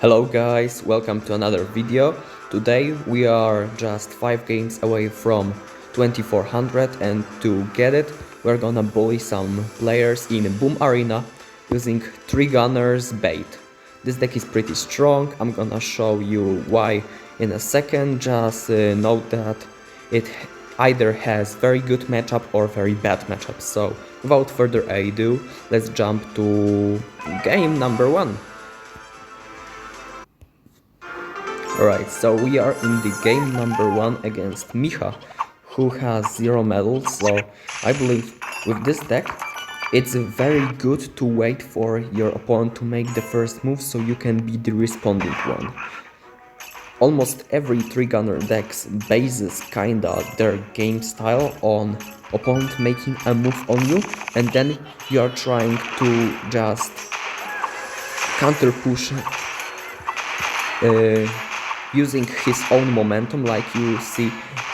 Hello guys, welcome to another video. Today we are just 5 games away from 2400 and to get it we're gonna bully some players in Boom Arena using 3 gunners bait. This deck is pretty strong, I'm gonna show you why in a second. Just note that it either has very good matchup or very bad matchup. So without further ado, let's jump to game number 1. Alright, so we are in the game number 1 against Micha, who has 0 medals, so I believe with this deck it's very good to wait for your opponent to make the first move so you can be the responding one. Almost every 3-gunner decks bases kinda their game style on opponent making a move on you and then you are trying to just counter push using his own momentum. Like you see,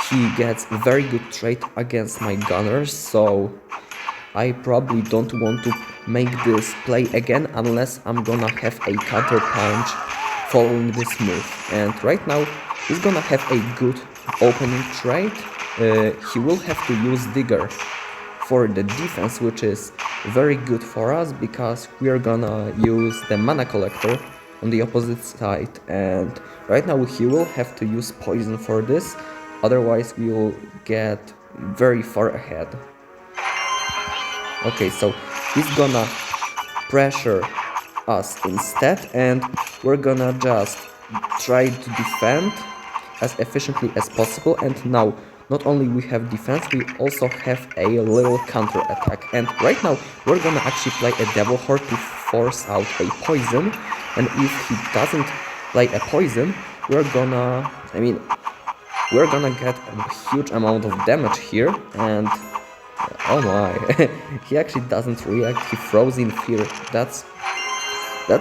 he gets very good trade against my gunners, so I probably don't want to make this play again unless I'm gonna have a counter punch following this move. And right now he's gonna have a good opening trade. He will have to use Digger for the defense, which is very good for us because we are gonna use the mana collector on the opposite side, and right now he will have to use poison for this, otherwise we will get very far ahead. Okay, so he's gonna pressure us instead and we're gonna just try to defend as efficiently as possible. And now not only we have defense, we also have a little counter attack, and right now we're gonna actually play a Devil Horde to force out a poison. And if he doesn't play a poison, we're gonna get a huge amount of damage here. And oh my, he actually doesn't react, he froze in fear. That's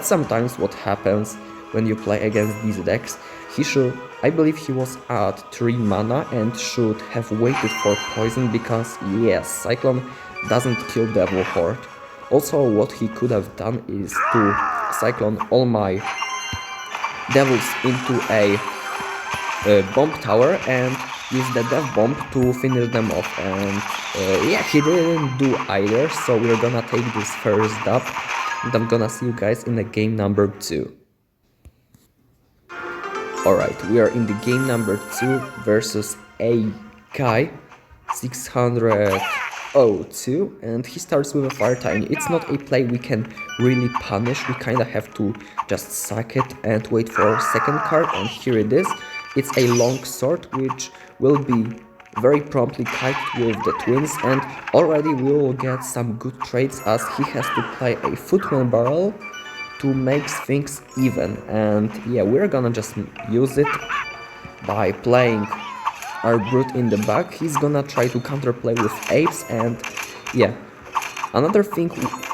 sometimes what happens when you play against these decks. I believe he was at 3 mana and should have waited for poison because yes, Cyclone doesn't kill Devil Horde. Also, what he could have done is to cyclone all my devils into a bomb tower and use the death bomb to finish them off. And yeah, he didn't do either, so we're gonna take this first dub and I'm gonna see you guys in the game number 2. Alright, we are in the game number 2 versus a guy 602, and he starts with a Fire Tiny. It's not a play we can really punish, we kinda have to just suck it and wait for our second card, and here it is. It's a long sword which will be very promptly kited with the twins, and already we will get some good trades as he has to play a Footman Barrel to make things even. And yeah, we're gonna just use it by playing our brute in the back. He's gonna try to counterplay with apes, and yeah, another thing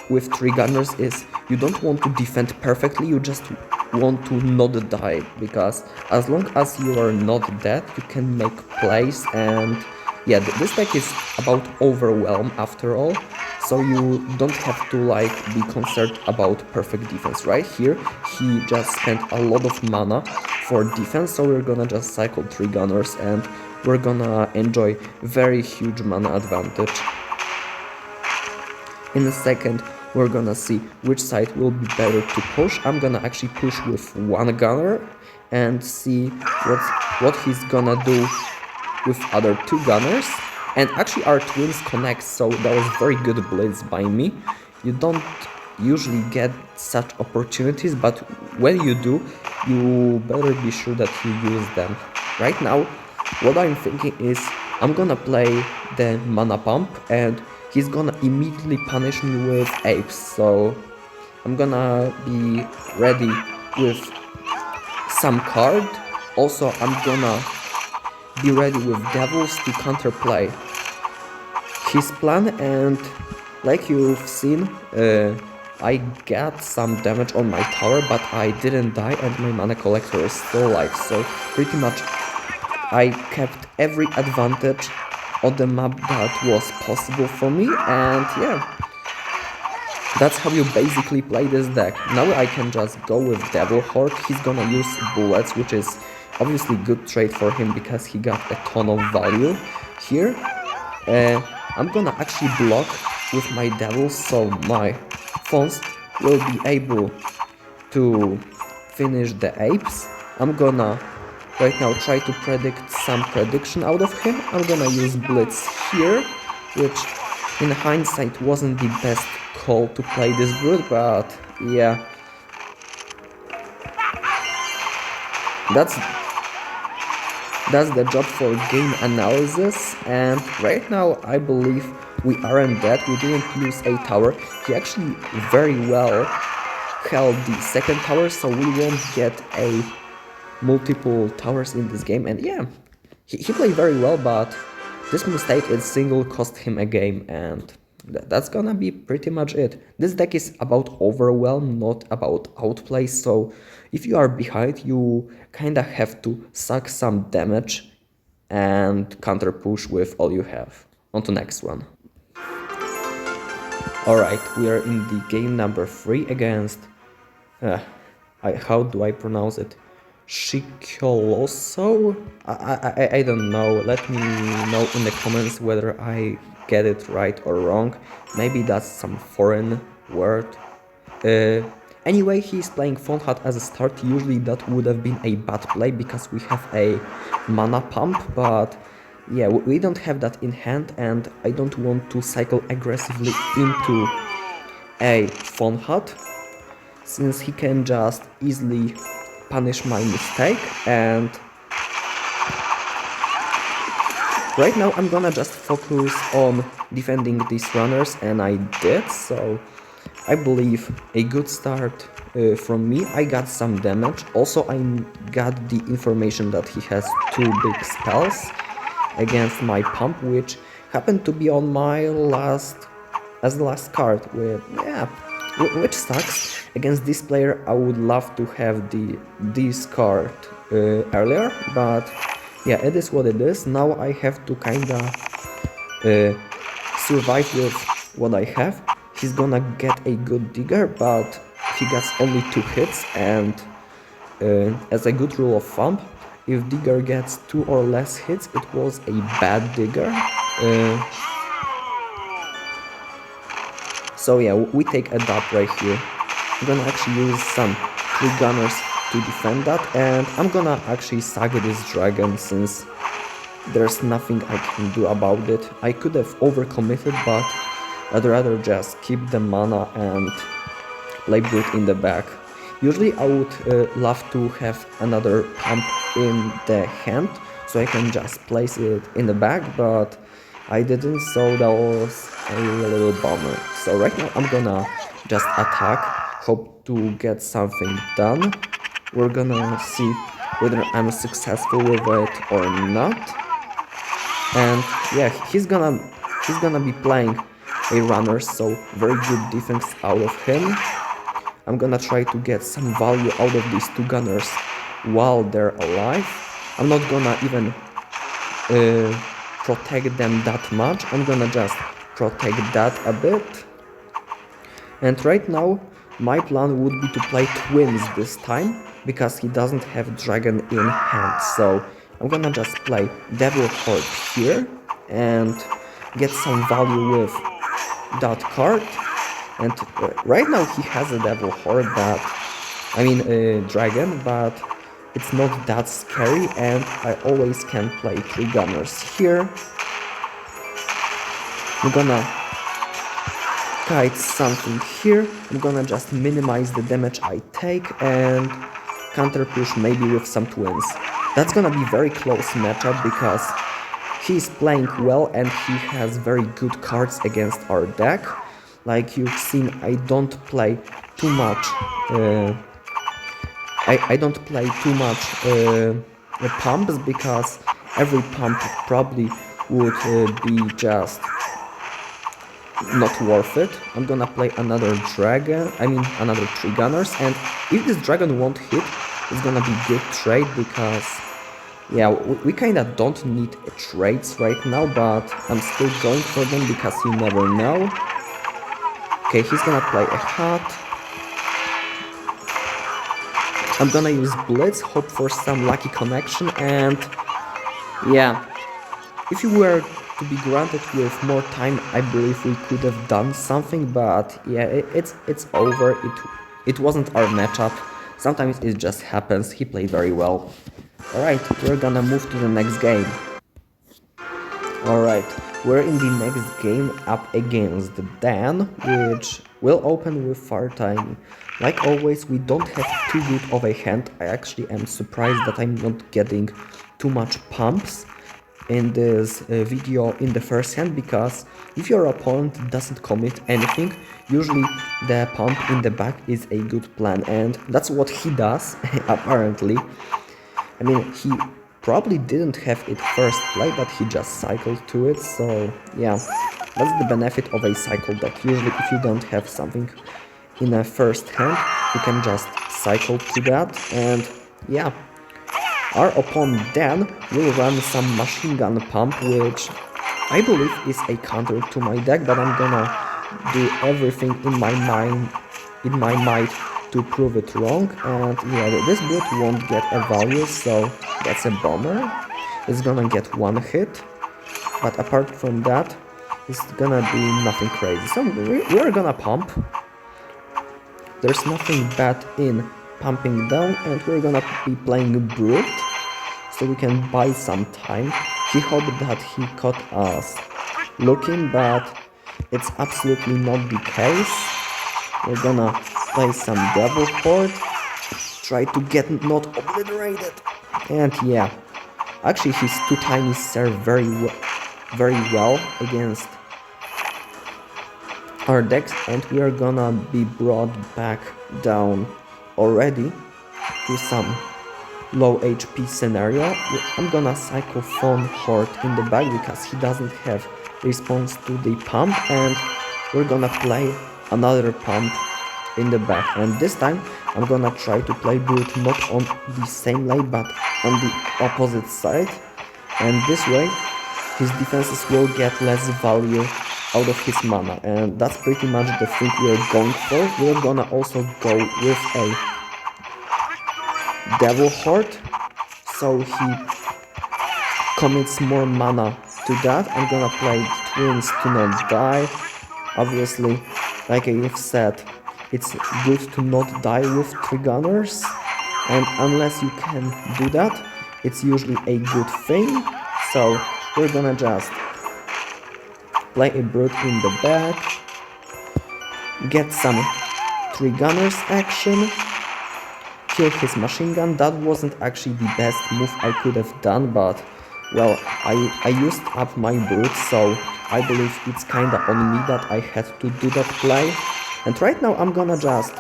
with 3 gunners is you don't want to defend perfectly, you just want to not die, because as long as you are not dead you can make plays. And yeah, this deck is about overwhelm after all, so you don't have to be concerned about perfect defense. Right here he just spent a lot of mana for defense, so we're gonna just cycle 3 gunners and we're gonna enjoy very huge mana advantage. In a second we're gonna see which side will be better to push. I'm gonna actually push with 1 gunner and see what he's gonna do with other 2 gunners. And actually our twins connect, so that was very good blitz by me. You don't usually get such opportunities, but when you do, you better be sure that you use them. Right now what I'm thinking is I'm gonna play the mana pump and he's gonna immediately punish me with apes, so I'm gonna be ready with some card. Also I'm gonna be ready with devils to counterplay his plan, and like you've seen, I got some damage on my tower, but I didn't die and my mana collector is still alive, so pretty much I kept every advantage on the map that was possible for me. And yeah, That's how you basically play this deck. Now I can just go with Devil Horde. He's gonna use bullets, which is obviously good trade for him because he got a ton of value here. I'm gonna actually block with my devils, so my Fauns will be able to finish the apes. I'm gonna right now try to predict some prediction out of him. I'm gonna use Blitz here, which in hindsight wasn't the best call to play this brute, but yeah. That's the job for game analysis, and right now I believe we aren't dead. We didn't lose a tower. He actually very well held the second tower, so we won't get a multiple towers in this game. And yeah, he played very well, but this mistake in single cost him a game, and that's gonna be pretty much it. This deck is about overwhelm, not about outplay, so if you are behind, you kinda have to suck some damage and counter push with all you have. On to next one. Alright, we are in the game number 3 against... how do I pronounce it? Shikoloso? I don't know. Let me know in the comments whether I get it right or wrong. Maybe that's some foreign word. Anyway, he's playing Faun as a start. Usually that would have been a bad play because we have a mana pump, but yeah, we don't have that in hand, and I don't want to cycle aggressively into a Faun since he can just easily punish my mistake. And right now I'm gonna just focus on defending these runners, and I did, so I believe a good start from me. I got some damage. Also, I got the information that he has 2 big spells against my pump, which happened to be on my last card, which sucks. Against this player I would love to have this card earlier, but yeah, it is what it is. Now I have to kinda survive with what I have. He's gonna get a good digger, but he gets only 2 hits, and as a good rule of thumb, if digger gets 2 or less hits, it was a bad digger. So yeah, we take a dub right here. I'm gonna actually use some 3 gunners to defend that, and I'm gonna actually saga this dragon since there's nothing I can do about it. I could have overcommitted, but I'd rather just keep the mana and play brute in the back. Usually I would love to have another pump in the hand, so I can just place it in the back, but I didn't, so that was a little bummer. So right now I'm gonna just attack, hope to get something done. We're gonna see whether I'm successful with it or not. And yeah, he's gonna be playing a runner, so very good defense out of him. I'm gonna try to get some value out of these 2 gunners while they're alive. I'm not gonna even protect them that much. I'm gonna just protect that a bit. And right now my plan would be to play twins this time because he doesn't have dragon in hand. So I'm gonna just play Devil Horde here and get some value with that card. And right now he has a Devil Horde, but I mean dragon, but it's not that scary, and I always can play 3 gunners here. I'm gonna kite something here. I'm gonna just minimize the damage I take and counter push maybe with some twins. That's gonna be very close matchup because he's playing well and he has very good cards against our deck. Like you've seen, I don't play too much. I don't play too much pumps because every pump probably would be just not worth it. I'm gonna play another dragon, another 3 gunners, and if this dragon won't hit, it's gonna be good trade because yeah, we kinda don't need trades right now, but I'm still going for them because you never know. Okay, he's gonna play a hat. I'm gonna use Blitz, hope for some lucky connection, and yeah, if you were to be granted with more time, I believe we could have done something, but yeah, it's over. It wasn't our matchup. Sometimes it just happens. He played very well. Alright, we're gonna move to the next game. Alright, we're in the next game up against Dan, which will open with Far Tiny. Like always, we don't have too good of a hand. I actually am surprised that I'm not getting too much pumps in this video in the first hand, because if your opponent doesn't commit anything, usually the pump in the back is a good plan, and that's what he does apparently. I mean, he probably didn't have it first play, but he just cycled to it, so yeah, that's the benefit of a cycle, that usually if you don't have something in a first hand, you can just cycle to that, and yeah. Our opponent then will run some machine gun pump, which I believe is a counter to my deck, but I'm gonna do everything in my might to prove it wrong. And yeah, this build won't get a value, so that's a bummer. It's gonna get one hit, but apart from that, it's gonna be nothing crazy. So we're gonna pump. There's nothing bad in pumping down, and we're gonna be playing Brute, so we can buy some time. He hoped that he caught us looking, but it's absolutely not the case. We're gonna play some Devil Horde, try to get not obliterated, and yeah, actually his two tiny serve very well against our decks, and we are gonna be brought back down already to some low HP scenario. I'm gonna cycle Faun Horde in the back because he doesn't have response to the pump, and we're gonna play another pump in the back, and this time I'm gonna try to play Brute not on the same lane but on the opposite side, and this way his defenses will get less value out of his mana, and that's pretty much the thing we're going for. We're gonna also go with a Devil Horde, so he commits more mana to that. I'm gonna play Twins to not die. Obviously, like I've said, it's good to not die with 3 gunners, and unless you can do that, it's usually a good thing. So we're gonna just play a Brute in the back, get some 3 gunners action, kill his machine gun. That wasn't actually the best move I could have done, but well, I used up my Brute, so I believe it's kinda on me that I had to do that play. And right now I'm gonna just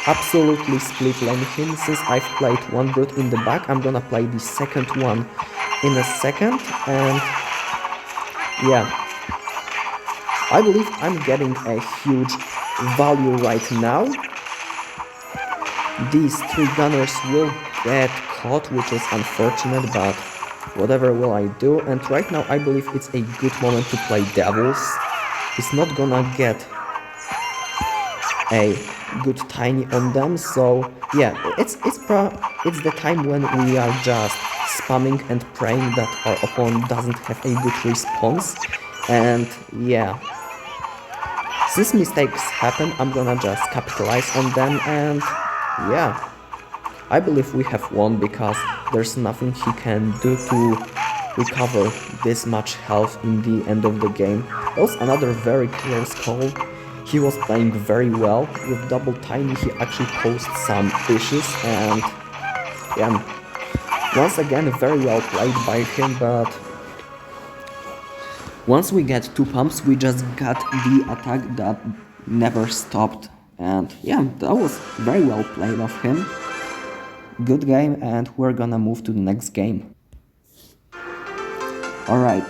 absolutely split lane him. Since I've played one Brute in the back, I'm gonna play the second one in a second, and yeah, I believe I'm getting a huge value right now. These 3 gunners will get caught, which is unfortunate, but whatever will I do. And right now I believe it's a good moment to play Devils. He's not gonna get a good tiny on them, so yeah, it's the time when we are just spamming and praying that our opponent doesn't have a good response. And yeah, since mistakes happen, I'm gonna just capitalize on them, and yeah, I believe we have won because there's nothing he can do to recover this much health in the end of the game. That was another very close call. He was playing very well. With double tiny, he actually posed some issues, and yeah, once again very well played by him, but once we get 2 pumps, we just got the attack that never stopped. And yeah, that was very well played of him. Good game, and we're gonna move to the next game. Alright,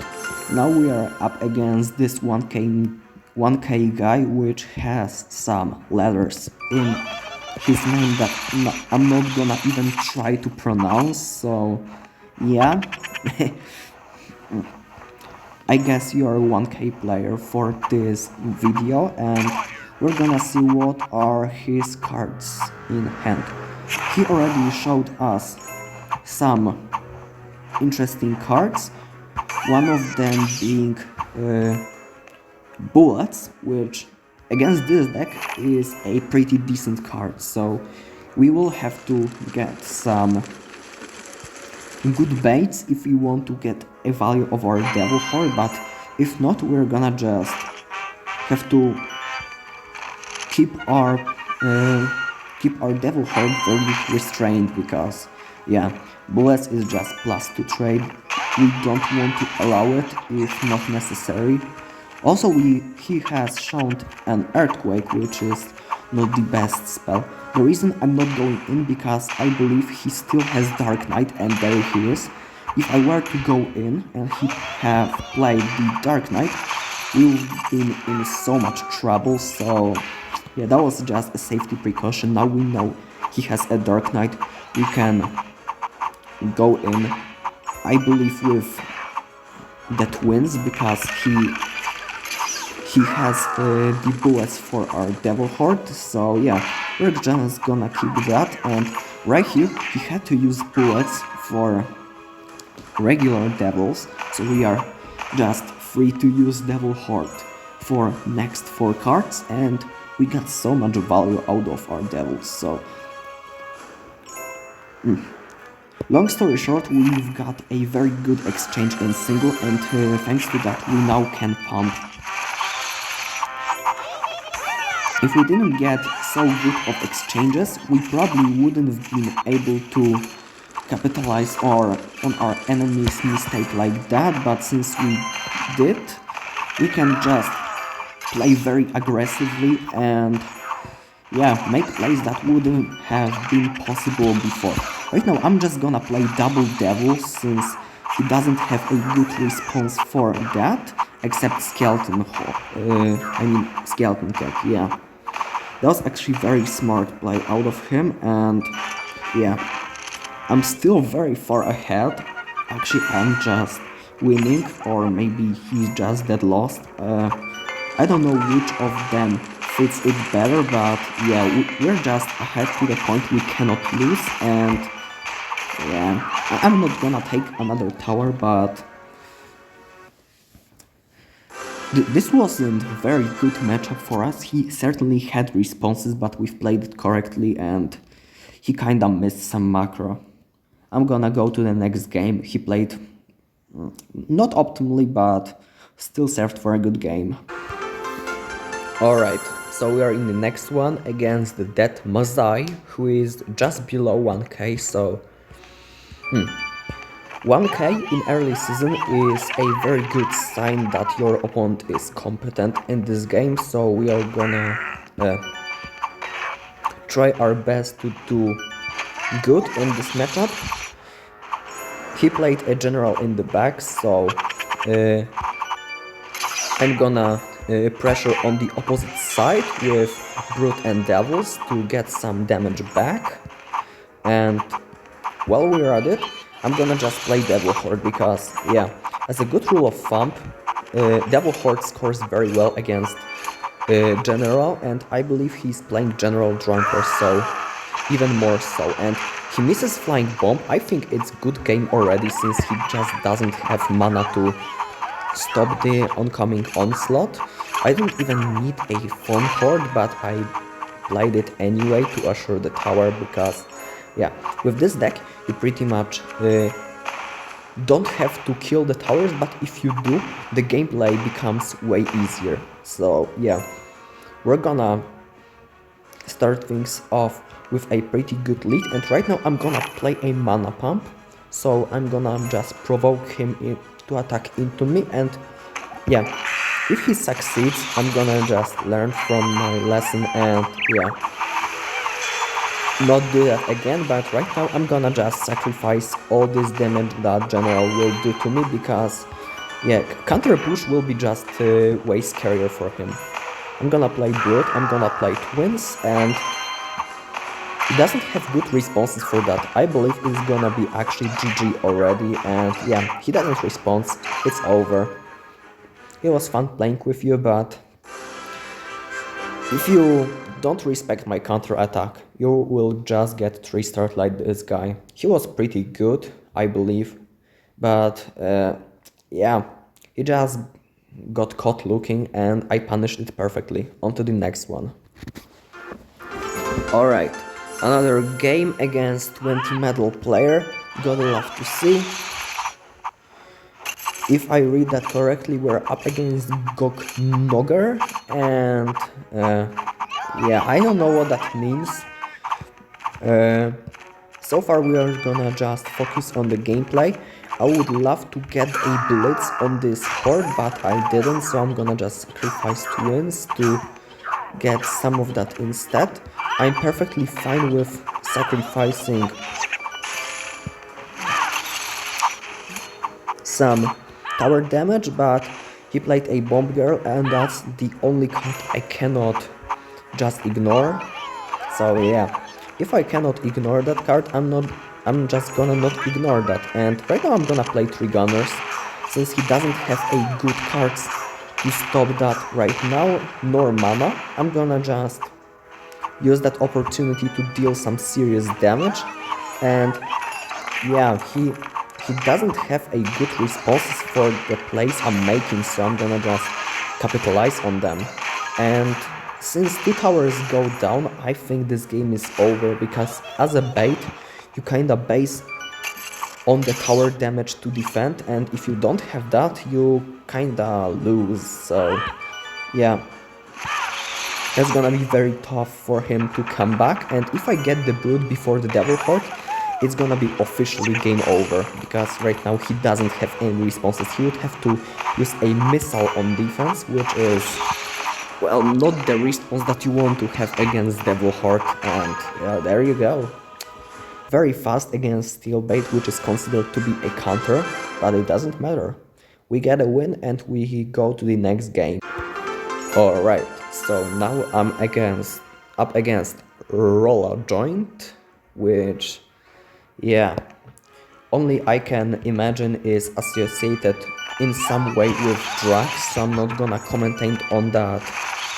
now we are up against this 1k guy, which has some letters in his name that I'm not gonna even try to pronounce, so yeah. I guess you're a 1k player for this video, and we're gonna see what are his cards in hand. He already showed us some interesting cards, one of them being Bullets, which against this deck is a pretty decent card, so we will have to get some good baits if we want to get a value of our Devil Horde, but if not, we're gonna just have to keep our Devil Horde very restrained, because yeah, Bullets is just +2 trade. We don't want to allow it if not necessary. Also, he has shown an Earthquake, which is not the best spell. The reason I'm not going in, because I believe he still has Dark Knight, and there he is. If I were to go in and he have played the Dark Knight, we would be in so much trouble, so yeah, that was just a safety precaution. Now we know he has a Dark Knight, we can go in, I believe, with the Twins, because he has the bullets for our Devil Horde, so yeah, we're just gonna keep that. And right here, he had to use bullets for regular devils, so we are just free to use Devil Horde for next 4 cards, and we got so much value out of our devils, so long story short, we've got a very good exchange in single, and thanks to that we now can pump. If we didn't get so good of exchanges, we probably wouldn't have been able to capitalize on our enemy's mistake like that, but since we did, we can just play very aggressively and yeah, make plays that wouldn't have been possible before. Right now I'm just gonna play double devil, since he doesn't have a good response for that, except Skeleton Skeleton Cat, yeah. That was actually very smart play out of him, and yeah, I'm still very far ahead. Actually, I'm just winning, or maybe he's just dead lost. I don't know which of them fits it better, but yeah, we're just ahead to the point we cannot lose, and yeah, I'm not gonna take another tower, but this wasn't a very good matchup for us. He certainly had responses, but we've played it correctly, and he kinda missed some macro. I'm gonna go to the next game. He played not optimally, but still served for a good game. Alright, so we are in the next one against the Dead Mazai, who is just below 1k, so 1k in early season is a very good sign that your opponent is competent in this game, so we are gonna try our best to do good in this matchup. He played a general in the back, so I'm gonna pressure on the opposite side with Brute and Devils to get some damage back. And while we're at it, I'm gonna just play Devil Horde, because yeah, as a good rule of thumb, Devil Horde scores very well against General, and I believe he's playing General Drunker, so even more so. And he misses Flying Bomb. I think it's good game already, since he just doesn't have mana to stop the oncoming onslaught. I don't even need a Faun Horde, but I played it anyway to assure the tower, because yeah, with this deck you pretty much don't have to kill the towers, but if you do, the gameplay becomes way easier. So yeah, we're gonna start things off with a pretty good lead, and right now I'm gonna play a mana pump, so I'm gonna just provoke him to attack into me, and yeah, if he succeeds, I'm gonna just learn from my lesson and yeah, not do that again. But right now I'm gonna just sacrifice all this damage that General will do to me, because yeah, counter push will be just way scarier for him. I'm gonna play Brute, I'm gonna play Twins, and he doesn't have good responses for that. I believe it's gonna be actually GG already, and yeah, he doesn't respond, it's over. It was fun playing with you, but If you don't respect my counter attack, you will just get 3-star like this guy. He was pretty good, I believe, but yeah, he just got caught looking and I punished it perfectly. On to the next one. Alright, another game against 20 medal player, gotta love to see. If I read that correctly, we're up against Gok Nogar, and yeah, I don't know what that means. So far we are gonna just focus on the gameplay. I would love to get a blitz on this horde, but I didn't, so I'm gonna just sacrifice twins to get some of that instead. I'm perfectly fine with sacrificing some tower damage, but he played a bomb girl and that's the only card I cannot just ignore. So yeah, if I cannot ignore that card, I'm just gonna not ignore that. And right now I'm gonna play 3 gunners, since he doesn't have a good cards to stop that right now, nor mana. I'm gonna just use that opportunity to deal some serious damage. And yeah, he doesn't have a good responses for the plays I'm making, so I'm gonna just capitalize on them. And since 2 towers go down, I think this game is over, because as a bait, you kinda base on the tower damage to defend, and if you don't have that, you kinda lose. So yeah, that's gonna be very tough for him to come back, and if I get the Brood before the Devil Horde, it's gonna be officially game over, because right now he doesn't have any responses. He would have to use a missile on defense, which is, well, not the response that you want to have against Devil Horde, and yeah, there you go. Very fast against Steel Bait, which is considered to be a counter, but it doesn't matter. We get a win and we go to the next game. Alright, so now I'm up against Roller Joint, which, yeah, only I can imagine is associated in some way with drugs, so I'm not gonna commentate on that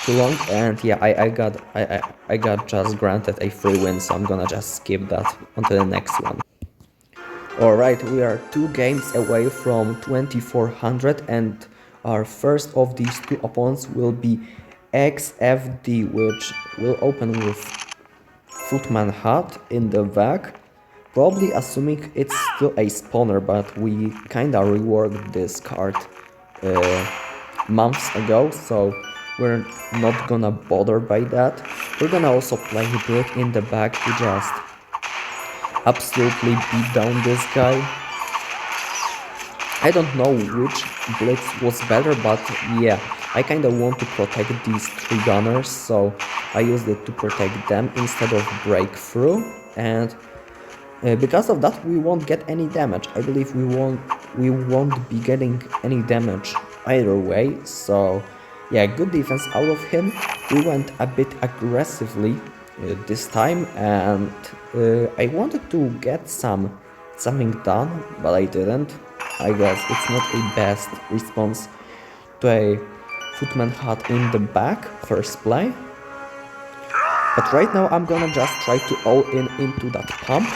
too long. And yeah, I got just granted a free win, so I'm gonna just skip that onto the next one. Alright, we are 2 games away from 2400, and our first of these 2 opponents will be XFD, which will open with Footman Hat in the back, probably assuming it's still a spawner, but we kinda reworked this card months ago, so we're not gonna bother by that. We're gonna also play Blitz in the back to just absolutely beat down this guy. I don't know which Blitz was better, but yeah, I kinda want to protect these 3 gunners, so I used it to protect them instead of breakthrough, and because of that we won't get any damage. I believe we won't be getting any damage either way, so yeah, good defense out of him. We went a bit aggressively this time, and I wanted to get something done, but I didn't. I guess it's not a best response to a Footman Hat in the back first play. But right now I'm gonna just try to all in into that pump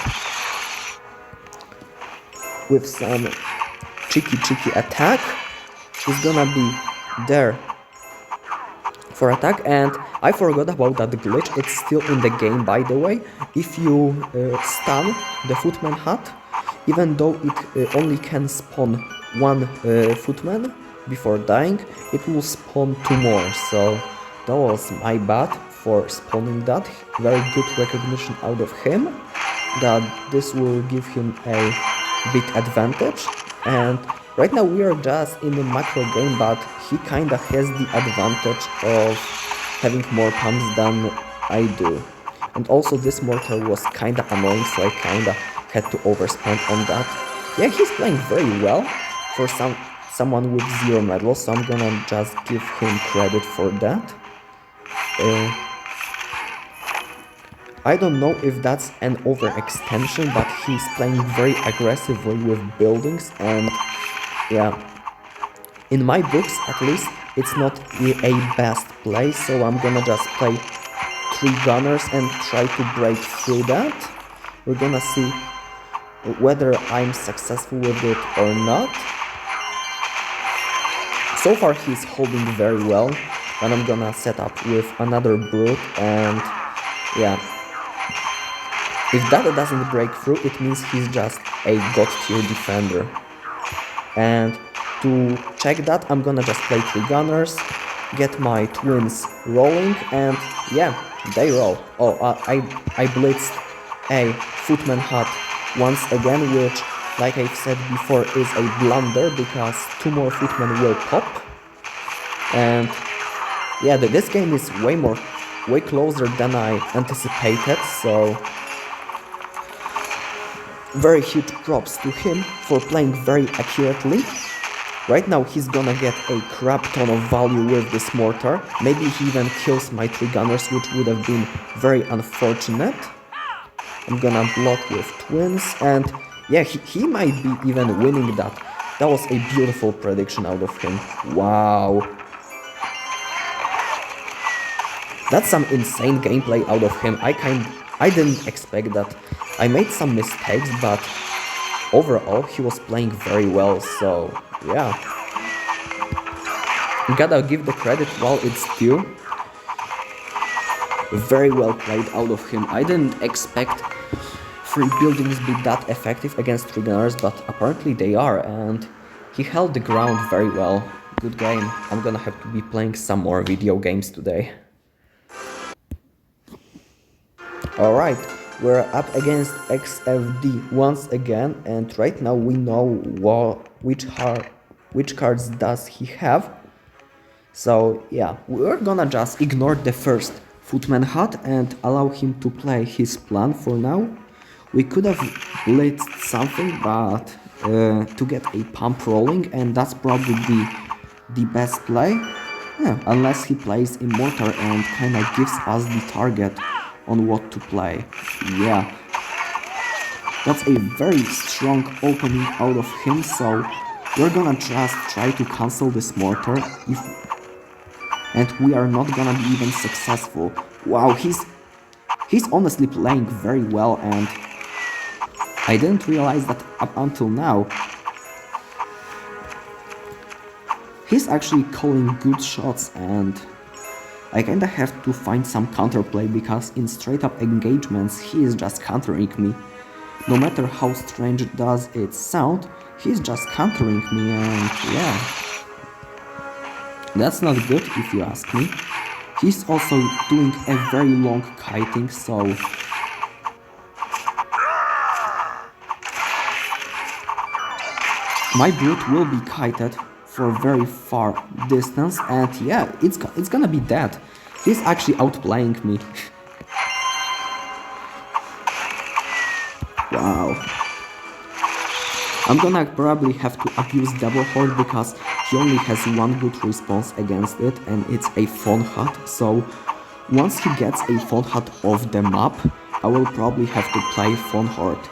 with some cheeky attack. He's gonna be there for attack, and I forgot about that glitch. It's still in the game, by the way. If you stun the Footman Hat, even though it only can spawn 1 Footman before dying, it will spawn 2 more, so that was my bad for spawning that. Very good recognition out of him, that this will give him a big advantage. And right now we are just in the macro game, but he kinda has the advantage of having more pumps than I do. And also this mortar was kinda annoying, so I kinda had to overspend on that. Yeah, he's playing very well for someone with 0 medals, so I'm gonna just give him credit for that. I don't know if that's an overextension, but he's playing very aggressively with buildings, and yeah, in my books at least, it's not a best play, so I'm gonna just play 3 gunners and try to break through that. We're gonna see whether I'm successful with it or not. So far he's holding very well, and I'm gonna set up with another brute, and yeah. If that doesn't break through, it means he's just a god tier defender. And to check that, I'm gonna just play 3 gunners, get my twins rolling, and yeah, they roll. Oh, I blitzed a footman hut once again, which, like I've said before, is a blunder because 2 more footmen will pop. And yeah, this game is way closer than I anticipated, so very huge props to him for playing very accurately. Right now he's gonna get a crap ton of value with this mortar. Maybe he even kills my 3 gunners, which would have been very unfortunate. I'm gonna block with twins, and yeah, he might be even winning that. That was a beautiful prediction out of him. Wow. That's some insane gameplay out of him. I didn't expect that. I made some mistakes, but overall he was playing very well, so yeah. Gotta give the credit while it's due. Very well played out of him. I didn't expect 3 buildings be that effective against 3 gunners, but apparently they are, and he held the ground very well. Good game. I'm gonna have to be playing some more video games today. Alright, we're up against XFD once again, and right now we know which cards does he have. So yeah, we're gonna just ignore the first footman hut and allow him to play his plan for now. We could have blitzed something, but to get a pump rolling, and that's probably the best play. Yeah, unless he plays Immortal and kinda gives us the target on what to play. Yeah, that's a very strong opening out of him, so we're gonna just try to cancel this mortar, and we are not gonna be even successful. Wow, he's honestly playing very well, and I didn't realize that up until now. He's actually calling good shots, and I kinda have to find some counterplay, because in straight up engagements he is just countering me. No matter how strange does it sound, he's just countering me, and yeah. That's not good if you ask me. He's also doing a very long kiting, so my brute will be kited for a very far distance, and yeah, it's gonna be dead. He's actually outplaying me. Wow. I'm gonna probably have to abuse Devil Horde, because he only has 1 good response against it, and it's a Faun hut. So once he gets a Faun hut off the map, I will probably have to play Faun Horde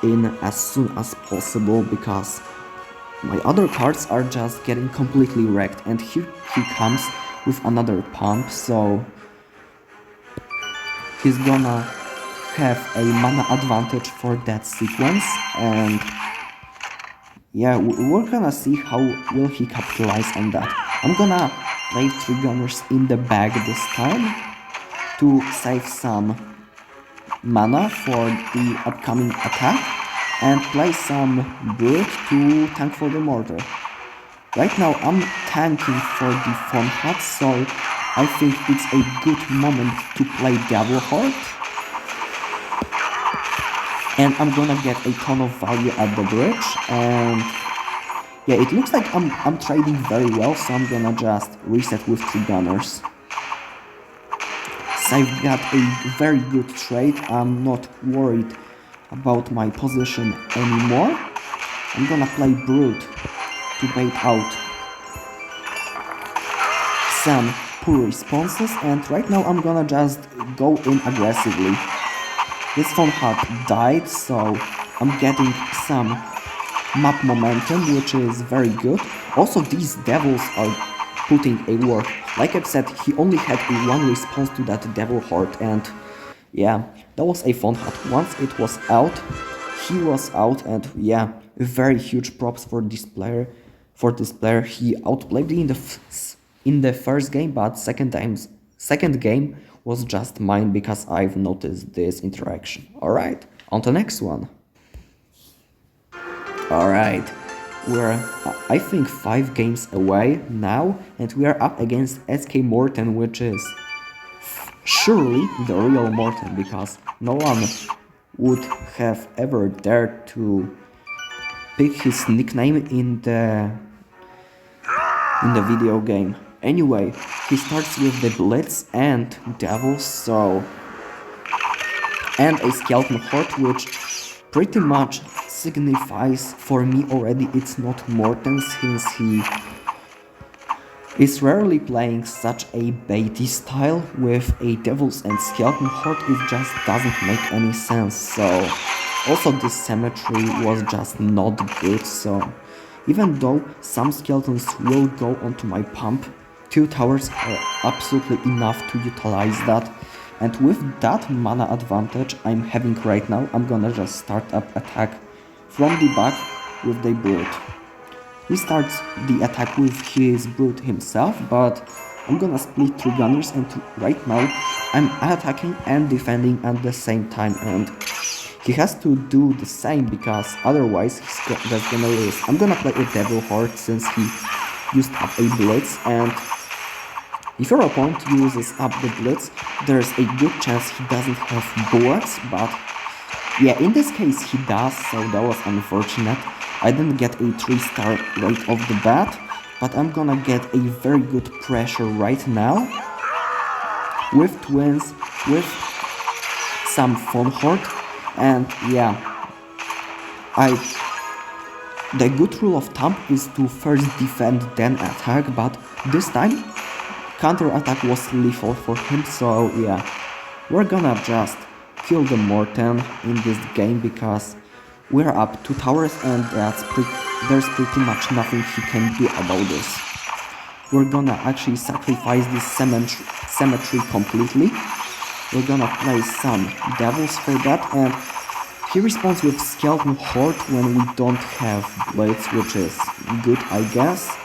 in as soon as possible, because my other cards are just getting completely wrecked, and here he comes with another pump, so he's gonna have a mana advantage for that sequence, and yeah, we're gonna see how will he capitalize on that. I'm gonna play 3 gunners in the bag this time to save some mana for the upcoming attack, and play some brute to tank for the mortar. Right now I'm tanking for the Faun hut, so I think it's a good moment to play Devil Horde. And I'm gonna get a ton of value at the bridge, and yeah, it looks like I'm trading very well, so I'm gonna just reset with 3 gunners. So I've got a very good trade. I'm not worried about my position anymore. I'm gonna play brute to bait out some poor responses, and right now I'm gonna just go in aggressively. This Faun hut died, so I'm getting some map momentum, which is very good. Also, these devils are putting a work. Like I've said, he only had a one response to that Devil Heart, and yeah, that was a fun hunt. Once it was out, he was out, and yeah, very huge props for this player. He outplayed me in the first game, but second game was just mine because I've noticed this interaction. All right, on to the next one. All right, we're I think 5 games away now, and we are up against SK Morten, which is surely the real Morten, because no one would have ever dared to pick his nickname in the video game. Anyway, he starts with the Blitz and Devil, and a Skeleton Horde, which pretty much signifies for me already it's not Morten, since he is rarely playing such a baity style with a Devils and Skeleton Horde. It just doesn't make any sense. So also this symmetry was just not good, so even though some skeletons will go onto my pump, 2 towers are absolutely enough to utilize that. And with that mana advantage I'm having right now, I'm gonna just start up attack from the back with the Brute. He starts the attack with his Brute himself, but I'm gonna split 3 gunners, and right now I'm attacking and defending at the same time, and he has to do the same because otherwise he's just gonna lose. I'm gonna play a Devil Horde since he used up a Blitz, and if your opponent uses up the Blitz, there's a good chance he doesn't have bullets, but yeah, in this case he does, so that was unfortunate. I didn't get a 3-star right off the bat, but I'm gonna get a very good pressure right now with twins, with some Faun Horde, and yeah, the good rule of thumb is to first defend then attack, but this time counter attack was lethal for him, so yeah, we're gonna just kill the Morten in this game because we're up 2 towers, and there's pretty much nothing he can do about this. We're gonna actually sacrifice this symmetry completely. We're gonna play some Devils for that, and he responds with Skeleton Horde when we don't have Blades, which is good, I guess.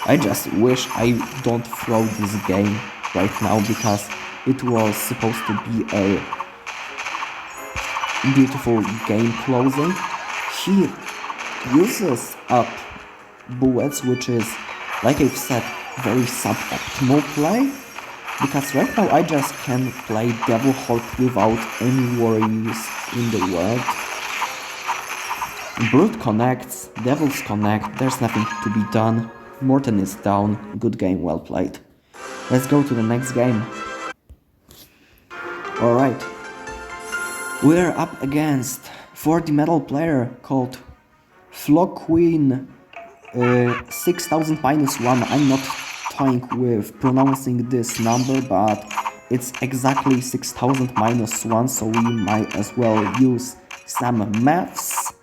I just wish I don't throw this game right now because it was supposed to be a beautiful game closing. He uses up bullets, which is, like I've said, very suboptimal play, because right now I just can play Devil Horde without any worries in the world. Brute connects, Devils connect, there's nothing to be done. Morten is down, good game, well played. Let's go to the next game. Alright. We're up against 40 metal player called Floqueen 6000 -1. I'm not toying with pronouncing this number, but it's exactly 6000 -1, so we might as well use some maths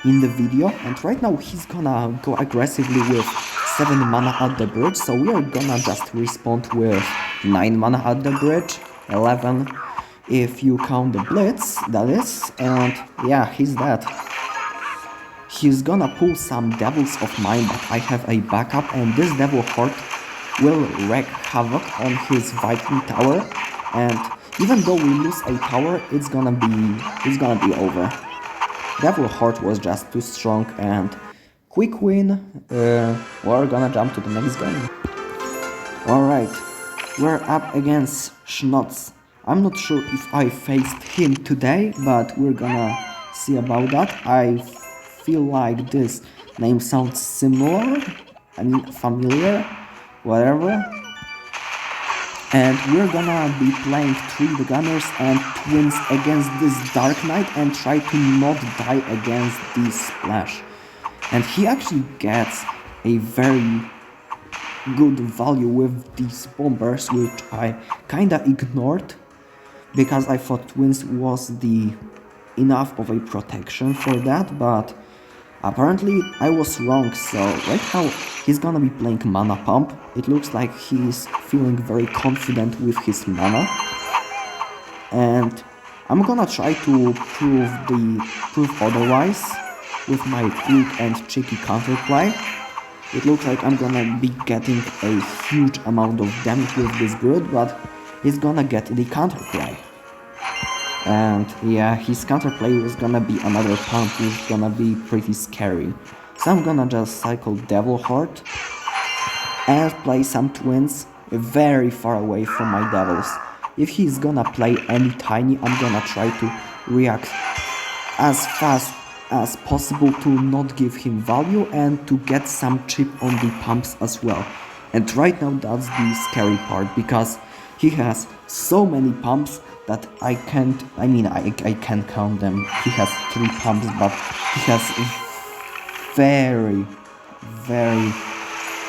in the video. And right now he's gonna go aggressively with 7 mana at the bridge, so we are gonna just respond with 9 mana at the bridge, 11 if you count the Blitz, that is, and yeah, he's dead. He's gonna pull some Devils of mine, but I have a backup, and this Devil Horde will wreak havoc on his Viking tower, and even though we lose a tower, it's gonna be over. Devil Horde was just too strong, and quick win. We're gonna jump to the next game. Alright, we're up against Schnotz. I'm not sure if I faced him today, but we're gonna see about that. I feel like this name sounds similar, I mean familiar, whatever. And we're gonna be playing 3 the Gunners and Twins against this Dark Knight and try to not die against this Splash. And he actually gets a very good value with these bombers, which I kinda ignored because I thought Twins was enough of a protection for that, but Apparently I was wrong, so right now he's gonna be playing mana pump. It looks like he's feeling very confident with his mana. And I'm gonna try to prove otherwise with my quick and cheeky counterplay. It looks like I'm gonna be getting a huge amount of damage with this build, but he's gonna get the counterplay. And yeah, his counterplay was gonna be another pump, which is gonna be pretty scary. So I'm gonna just cycle Devil Heart and play some twins very far away from my devils. If he's gonna play any tiny, I'm gonna try to react as fast as possible to not give him value and to get some chip on the pumps as well. And right now that's the scary part, because he has so many pumps that I can't count them. He has 3 pumps, but he has very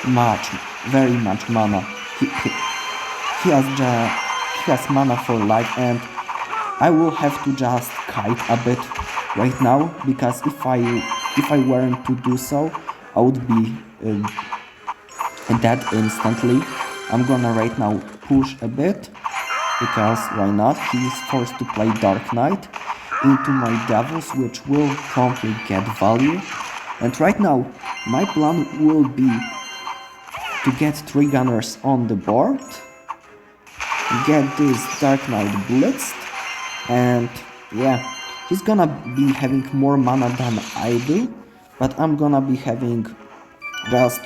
much mana. He has mana for life, and I will have to just kite a bit right now, because if I weren't to do so, I would be dead instantly. I'm gonna right now push a bit, because why not? He is forced to play Dark Knight into my devils, which will promptly get value. And right now my plan will be to get 3 gunners on the board, get this Dark Knight blitzed, and yeah, he's gonna be having more mana than I do, but I'm gonna be having just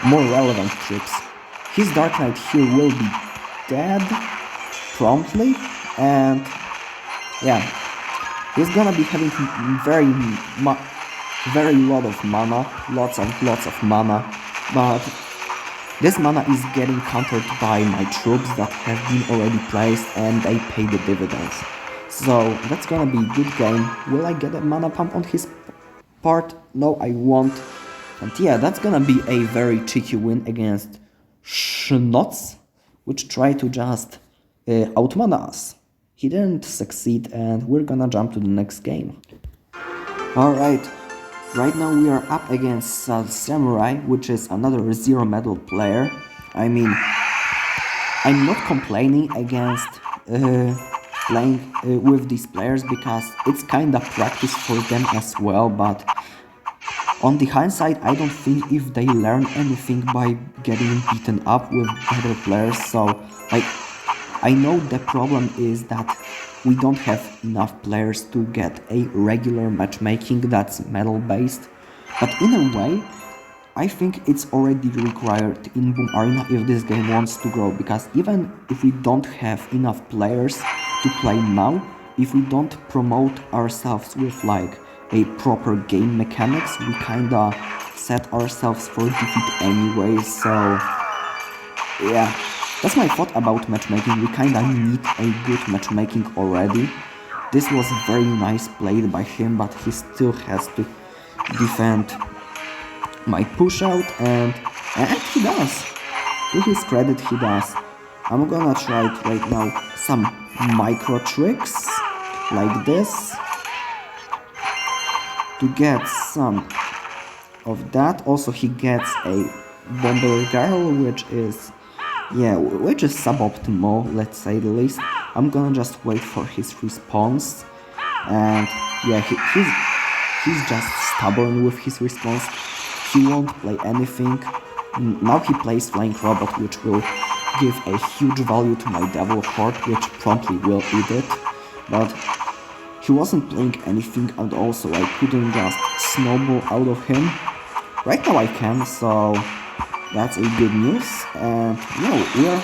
more relevant tricks. His Dark Knight here will be dead promptly, and yeah, he's gonna be having very lot of mana, lots of mana, but this mana is getting countered by my troops that have been already placed, and they pay the dividends. So that's gonna be a good game. Will I get a mana pump on his part? No, I won't. And yeah, that's gonna be a very cheeky win against Schnots, which tried to just outmana us. He didn't succeed, and we're gonna jump to the next game. Alright, right now we are up against Samurai, which is another 0 medal player. I mean, I'm not complaining against playing with these players, because it's kinda practice for them as well, but on the hindsight, I don't think if they learn anything by getting beaten up with better players. So like, I know the problem is that we don't have enough players to get a regular matchmaking that's medal based, but in a way I think it's already required in Boom Arena if this game wants to grow, because even if we don't have enough players to play now, if we don't promote ourselves with like a proper game mechanics, we kinda set ourselves for defeat anyway. So yeah, that's my thought about matchmaking. We kinda need a good matchmaking already. This was very nice played by him, but he still has to defend my push out, and he does. To his credit, he does. I'm gonna try it right now, some micro tricks like this to get some of that. Also, he gets a bomber girl, which is suboptimal, let's say the least. I'm gonna just wait for his response, and yeah, he's just stubborn with his response. He won't play anything. Now he plays Flying Robot, which will give a huge value to my Devil Heart, which promptly will eat it. But he wasn't playing anything, and also I couldn't just snowball out of him. Right now I can, so that's a good news. And yeah,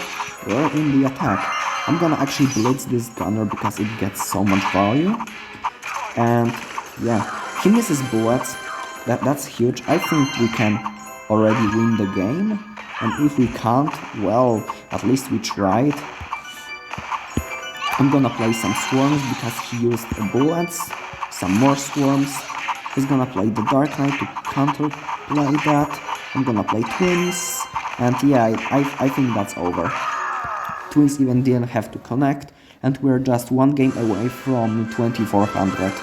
we're in the attack. I'm gonna actually blitz this gunner because it gets so much value. And yeah, he misses bullets. That's huge. I think we can already win the game, and if we can't, well, at least we tried. I'm gonna play some swarms because he used bullets, some more swarms. He's gonna play the Dark Knight to counterplay that. I'm gonna play twins, and yeah, I think that's over. Twins even didn't have to connect, and we're just one game away from 2400.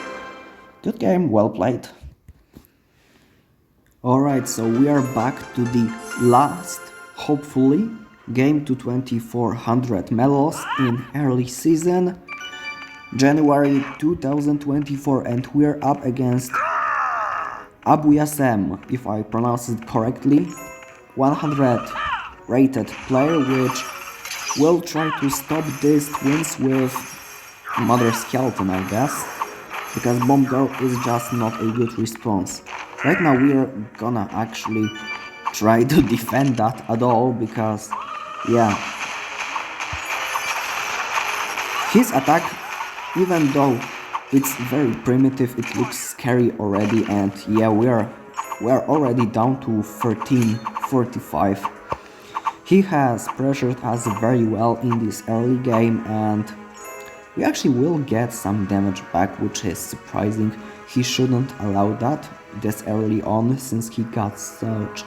Good game, well played. Alright, so we are back to the last, hopefully, game to 2400 medals in early season, January 2024, and we're up against Abu Yasem, if I pronounce it correctly, 100 rated player, which will try to stop these twins with Mother Skeleton, I guess, because Bomb Girl is just not a good response. Right now we are gonna actually try to defend that at all, because yeah, his attack, even though it's very primitive, it looks scary already, and yeah, we're already down to 1345. He has pressured us very well in this early game, and we actually will get some damage back, which is surprising. He shouldn't allow that this early on, since he got such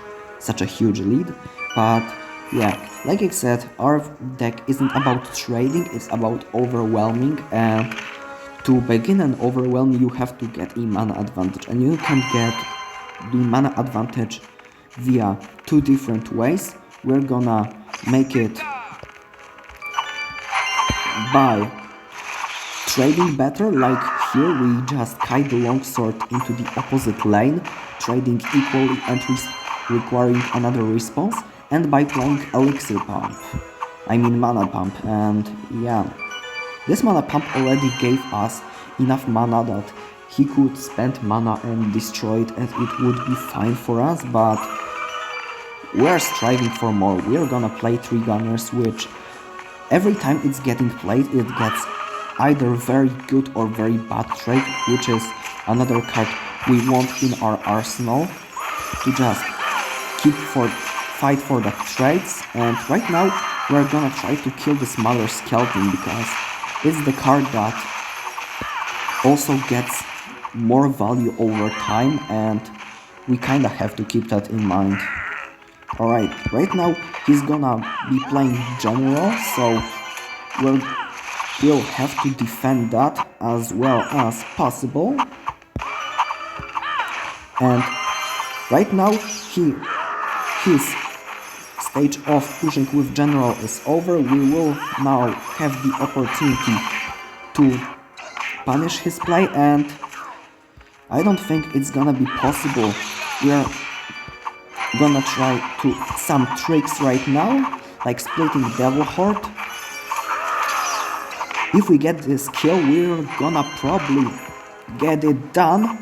a huge lead. But yeah, like I said, our deck isn't about trading, it's about overwhelming, and to begin an overwhelm you have to get a mana advantage, and you can get the mana advantage via two different ways. We're gonna make it by trading better, like here we just kite the longsword into the opposite lane, trading equally and requiring another response, and by playing elixir pump, I mean mana pump. And yeah, this mana pump already gave us enough mana that he could spend mana and destroy it, and it would be fine for us, but we're striving for more. We're gonna play 3 gunners, which every time it's getting played it gets either very good or very bad trade, which is another card we want in our arsenal to just fight for the trades. And right now we're gonna try to kill this Mother Skeleton, because it's the card that also gets more value over time, and we kinda have to keep that in mind. Alright, right now he's gonna be playing General, so we'll have to defend that as well as possible. And right now his stage of pushing with General is over. We will now have the opportunity to punish his play, and I don't think it's gonna be possible. We're gonna try to some tricks right now, like splitting Devil Horde. If we get this kill, we're gonna probably get it done,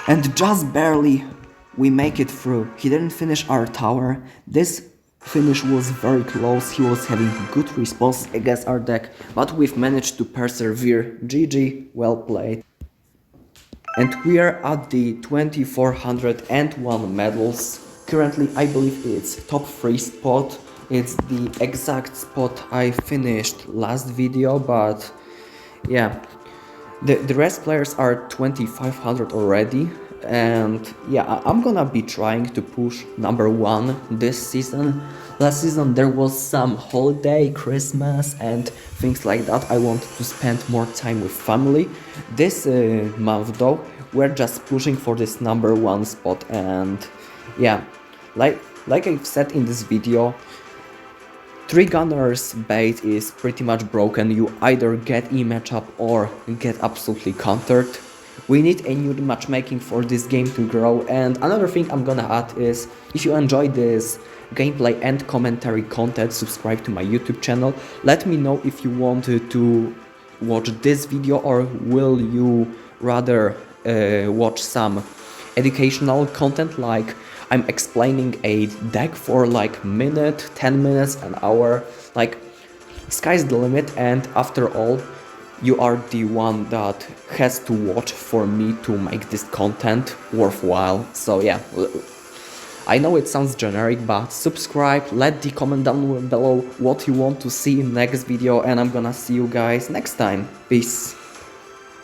and just barely we make it through. He didn't finish our tower. This finish was very close. He was having good response against our deck, but we've managed to persevere. GG, well played. And we are at the 2401 medals. Currently I believe it's top 3 spot. It's the exact spot I finished last video, but yeah, the rest players are 2500 already. And yeah, I'm gonna be trying to push number 1 this season. Last season there was some holiday, Christmas and things like that. I wanted to spend more time with family. This month though, we're just pushing for this number 1 spot. And yeah, like I've said in this video, 3 gunners bait is pretty much broken. You either get a matchup or get absolutely countered. We need a new matchmaking for this game to grow. And another thing I'm gonna add is, if you enjoy this gameplay and commentary content, subscribe to my YouTube channel. Let me know if you want to watch this video, or will you rather watch some educational content, like I'm explaining a deck for like minute, 10 minutes, an hour. Like, sky's the limit, and after all, you are the one that has to watch for me to make this content worthwhile. So yeah, I know it sounds generic, but subscribe, let the comment down below what you want to see in next video, and I'm gonna see you guys next time. Peace.